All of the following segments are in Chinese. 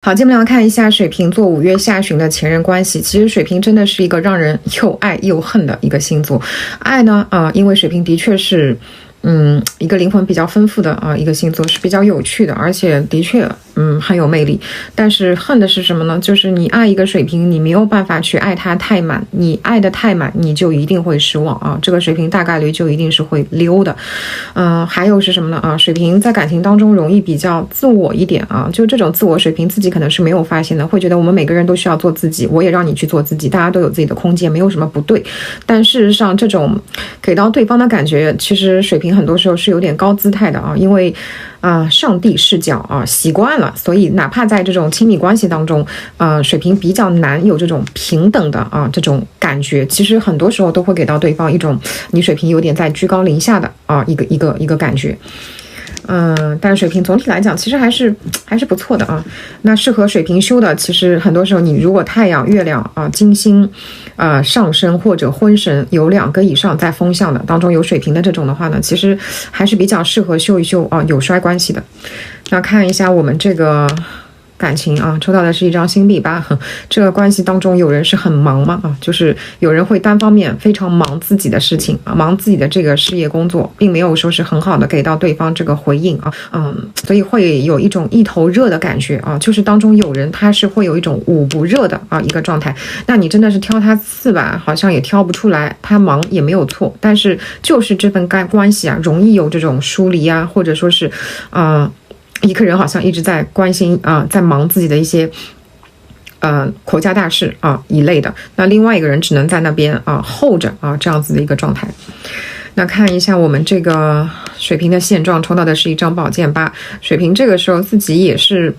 好，接下来要看一下水瓶座5月下旬的前任关系。其实水瓶真的是一个让人又爱又恨的一个星座。爱呢，因为水瓶的确是，一个灵魂比较丰富的一个星座，是比较有趣的，而且的确，很有魅力。但是恨的是什么呢？就是你爱一个水瓶，你没有办法去爱他太满，你爱的太满，你就一定会失望啊。这个水瓶大概率就一定是会溜的。还有是什么呢？水瓶在感情当中容易比较自我一点啊，就这种自我水平自己可能是没有发现的，会觉得我们每个人都需要做自己，我也让你去做自己，大家都有自己的空间，没有什么不对。但事实上，这种给到对方的感觉，其实水瓶很多时候是有点高姿态的啊，因为上帝视角习惯了，所以哪怕在这种亲密关系当中，水瓶比较难有这种平等的这种感觉。其实很多时候都会给到对方一种你水瓶有点在居高临下的一个感觉。但是水瓶总体来讲其实还是不错的啊。那适合水瓶修的，其实很多时候你如果太阳、月亮金星上升或者婚神有2个以上在风象的当中有水瓶的这种的话呢，其实还是比较适合修一修有衰关系的。那看一下我们这个感情抽到的是一张星币8。这个关系当中有人是很忙吗？就是有人会单方面非常忙自己的事情忙自己的这个事业工作，并没有说是很好的给到对方这个回应所以会有一种一头热的感觉就是当中有人他是会有一种5不热的一个状态。那你真的是挑他刺吧，好像也挑不出来，他忙也没有错，但是就是这份关系容易有这种疏离或者说是一个人好像一直在关心在忙自己的一些国家大事一类的，那另外一个人只能在那边候着这样子的一个状态。那看一下我们这个水瓶的现状，抽到的是一张宝剑8。水瓶这个时候自己也是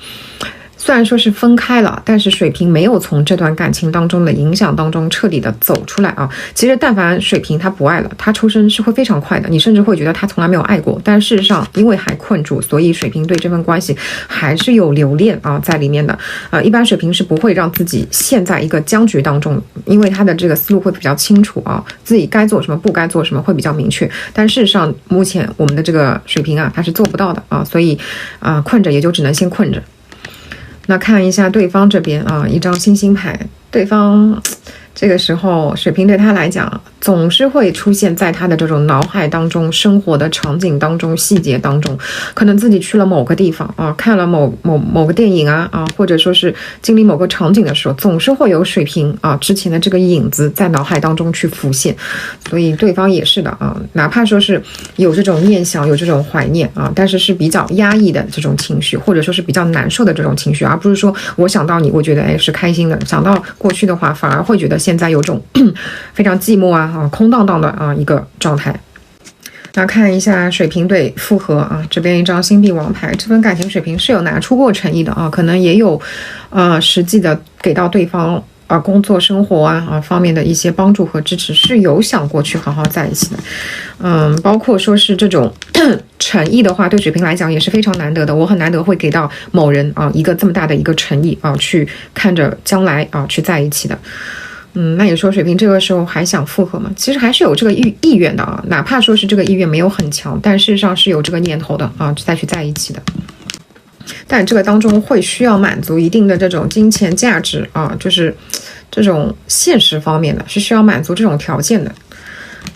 虽然说是分开了，但是水瓶没有从这段感情当中的影响当中彻底的走出来其实但凡水瓶他不爱了，他抽身是会非常快的，你甚至会觉得他从来没有爱过。但事实上因为还困住，所以水瓶对这份关系还是有留恋在里面的。一般水瓶是不会让自己陷在一个僵局当中，因为他的这个思路会比较清楚自己该做什么不该做什么会比较明确。但事实上目前我们的这个水瓶他是做不到的所以困着也就只能先困着。那看一下对方这边一张星星牌，对方这个时候水瓶对他来讲总是会出现在他的这种脑海当中，生活的场景当中，细节当中，可能自己去了某个地方看了某个电影或者说是经历某个场景的时候，总是会有水瓶之前的这个影子在脑海当中去浮现。所以对方也是的哪怕说是有这种念想，有这种怀念但是是比较压抑的这种情绪，或者说是比较难受的这种情绪，而不是说我想到你我觉得是开心的，想到过去的话反而会觉得现在有种非常寂寞空荡荡的一个状态。那看一下水瓶对复合这边一张星币王牌，这份感情水瓶是有拿出过诚意的可能也有实际的给到对方工作生活方面的一些帮助和支持，是有想过去好好在一起的。包括说是这种诚意的话，对水瓶来讲也是非常难得的。我很难得会给到某人一个这么大的一个诚意去看着将来去在一起的。那你说水瓶这个时候还想复合吗？其实还是有这个意愿的哪怕说是这个意愿没有很强，但事实上是有这个念头的再去在一起的。但这个当中会需要满足一定的这种金钱价值就是这种现实方面的，是需要满足这种条件的。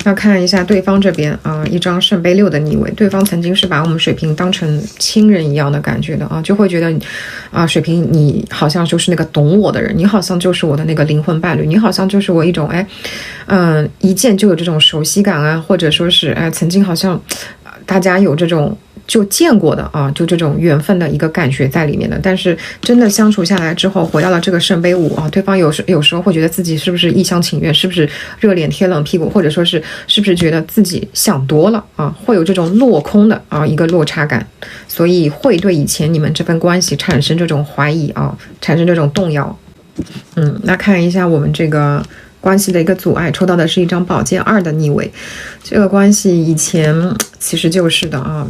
要看一下对方这边一张圣杯6的逆位，对方曾经是把我们水瓶当成亲人一样的感觉的就会觉得水瓶你好像就是那个懂我的人，你好像就是我的那个灵魂伴侣，你好像就是我一种一见就有这种熟悉感或者说是曾经好像大家有这种就见过的就这种缘分的一个感觉在里面的。但是真的相处下来之后，回到了这个圣杯5对方有时候会觉得自己是不是一厢情愿，是不是热脸贴冷屁股，或者说是不是觉得自己想多了会有这种落空的一个落差感，所以会对以前你们这份关系产生这种怀疑产生这种动摇。那看一下我们这个关系的一个阻碍，抽到的是一张宝剑2的逆位。这个关系以前其实就是的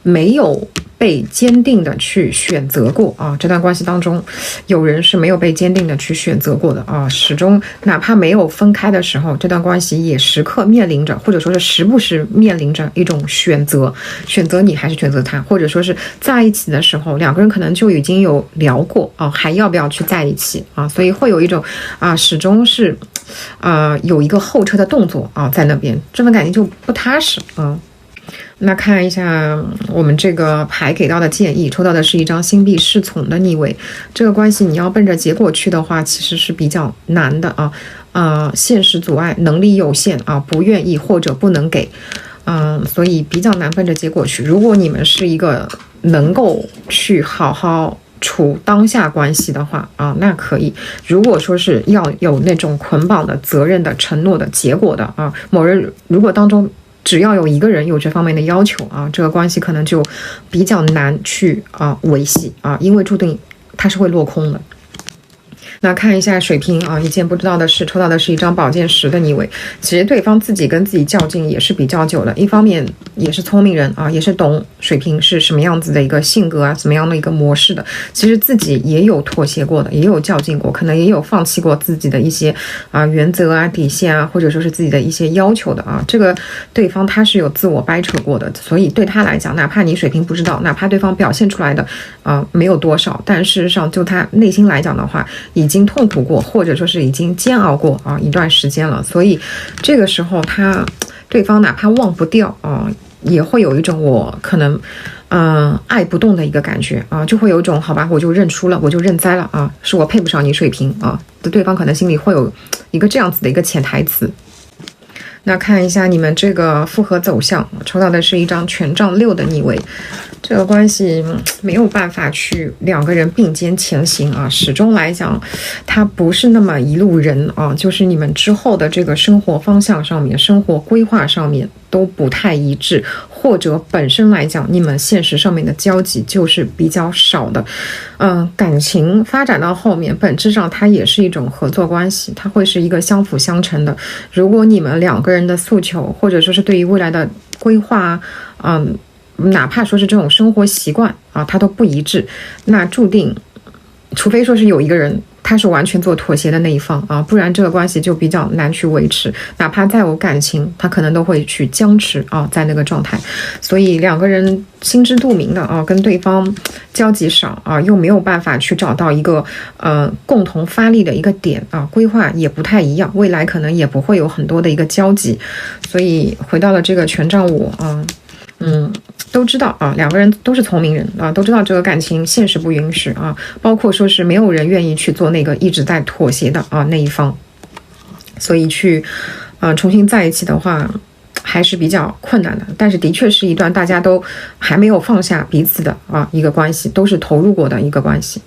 没有被坚定的去选择过啊，这段关系当中，有人是没有被坚定的去选择过的啊，始终哪怕没有分开的时候，这段关系也时刻面临着，或者说是时不时面临着一种选择，选择你还是选择他，或者说是在一起的时候，两个人可能就已经有聊过啊，还要不要去在一起啊，所以会有一种始终是有一个后撤的动作啊，在那边，这份感情就不踏实啊。那看一下我们这个牌给到的建议，抽到的是一张星币侍从的逆位。这个关系你要奔着结果去的话，其实是比较难的啊。现实阻碍，能力有限啊，不愿意或者不能给，所以比较难奔着结果去。如果你们是一个能够去好好处当下关系的话啊，那可以。如果说是要有那种捆绑的责任的承诺的结果的啊，某人如果当中只要有一个人有这方面的要求啊，这个关系可能就比较难去维系啊，因为注定它是会落空的。那看一下水瓶啊，一件不知道的事，抽到的是一张宝剑10的逆位。其实对方自己跟自己较劲也是比较久了，一方面也是聪明人啊，也是懂水瓶是什么样子的一个性格啊，怎么样的一个模式的。其实自己也有妥协过的，也有较劲过，可能也有放弃过自己的一些原则啊、底线啊，或者说是自己的一些要求的啊。这个对方他是有自我掰扯过的，所以对他来讲，哪怕你水瓶不知道，哪怕对方表现出来的没有多少，但事实上就他内心来讲的话，已经痛苦过，或者说是已经煎熬过一段时间了，所以这个时候对方哪怕忘不掉也会有一种我可能爱不动的一个感觉就会有一种好吧，我就认输了，我就认栽了是我配不上你水平对方可能心里会有一个这样子的一个潜台词。那看一下你们这个复合走向，抽到的是一张权杖6的逆位。这个关系没有办法去两个人并肩前行始终来讲它不是那么一路人就是你们之后的这个生活方向上面、生活规划上面都不太一致，或者本身来讲你们现实上面的交集就是比较少的。感情发展到后面本质上它也是一种合作关系，它会是一个相辅相成的。如果你们两个人的诉求或者说是对于未来的规划哪怕说是这种生活习惯它都不一致，那注定除非说是有一个人他是完全做妥协的那一方不然这个关系就比较难去维持，哪怕再有感情他可能都会去僵持在那个状态。所以两个人心知肚明的跟对方交集少又没有办法去找到一个共同发力的一个点规划也不太一样，未来可能也不会有很多的一个交集。所以回到了这个权杖5都知道两个人都是聪明人都知道这个感情现实不允许包括说是没有人愿意去做那个一直在妥协的那一方，所以去重新在一起的话还是比较困难的。但是的确是一段大家都还没有放下彼此的一个关系，都是投入过的一个关系。